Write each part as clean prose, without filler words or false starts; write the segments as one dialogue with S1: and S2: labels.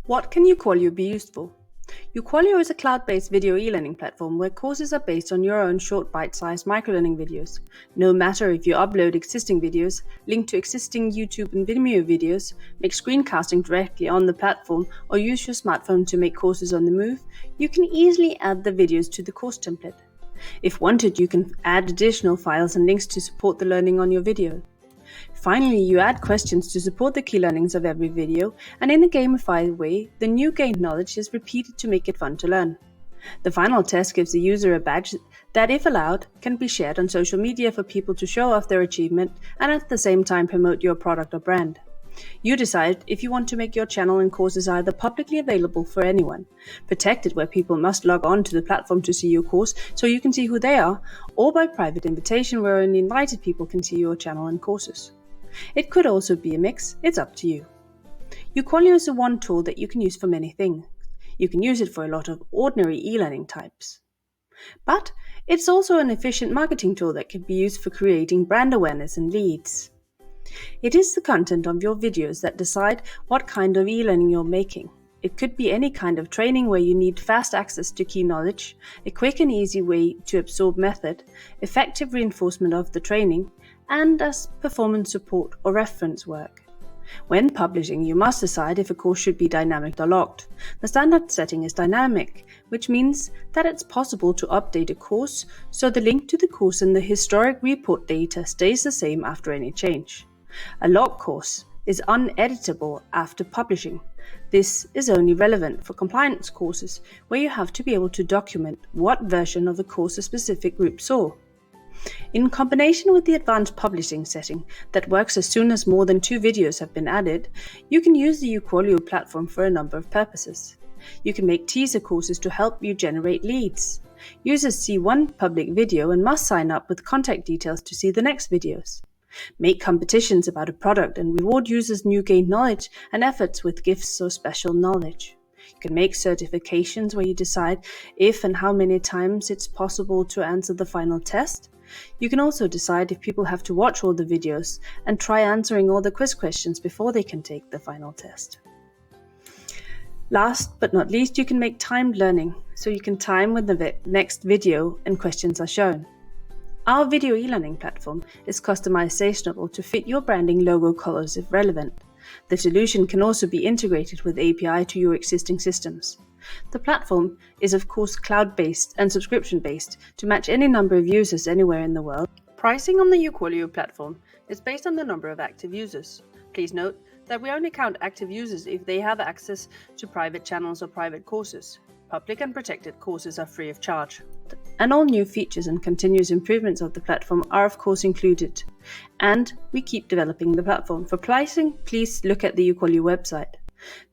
S1: What can uQualio be used for? uQualio is a cloud-based video e-learning platform where courses are based on your own short bite-sized microlearning videos. No matter if you upload existing videos, link to existing YouTube and Vimeo videos, make screencasting directly on the platform, or use your smartphone to make courses on the move, you can easily add the videos to the course template. If wanted, you can add additional files and links to support the learning on your video. Finally, you add questions to support the key learnings of every video, and in a gamified way, the new gained knowledge is repeated to make it fun to learn. The final test gives the user a badge that, if allowed, can be shared on social media for people to show off their achievement and at the same time promote your product or brand. You decide if you want to make your channel and courses either publicly available for anyone, protected where people must log on to the platform to see your course so you can see who they are, or by private invitation where only invited people can see your channel and courses. It could also be a mix, it's up to you. uQualio is the one tool that you can use for many things. You can use it for a lot of ordinary e-learning types. But it's also an efficient marketing tool that can be used for creating brand awareness and leads. It is the content of your videos that decide what kind of e-learning you're making. It could be any kind of training where you need fast access to key knowledge, a quick and easy way to absorb method, effective reinforcement of the training, and as performance support or reference work. When publishing, you must decide if a course should be dynamic or locked. The standard setting is dynamic, which means that it's possible to update a course so the link to the course and the historic report data stays the same after any change. A locked course is uneditable after publishing. This is only relevant for compliance courses, where you have to be able to document what version of the course a specific group saw. In combination with the advanced publishing setting that works as soon as more than 2 videos have been added, you can use the uQualio platform for a number of purposes. You can make teaser courses to help you generate leads. Users see one public video and must sign up with contact details to see the next videos. Make competitions about a product and reward users' new gained knowledge and efforts with gifts or special knowledge. You can make certifications where you decide if and how many times it's possible to answer the final test. You can also decide if people have to watch all the videos and try answering all the quiz questions before they can take the final test. Last but not least, you can make timed learning, so you can time when the next video and questions are shown. Our video e-learning platform is customizable to fit your branding logo colors if relevant. The solution can also be integrated with API to your existing systems. The platform is of course cloud-based and subscription-based to match any number of users anywhere in the world. Pricing on the uQualio platform is based on the number of active users. Please note that we only count active users if they have access to private channels or private courses. Public and protected courses are free of charge. And all new features and continuous improvements of the platform are of course included. And we keep developing the platform. For pricing, please look at the uQualio website.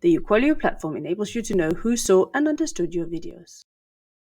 S1: The uQualio platform enables you to know who saw and understood your videos.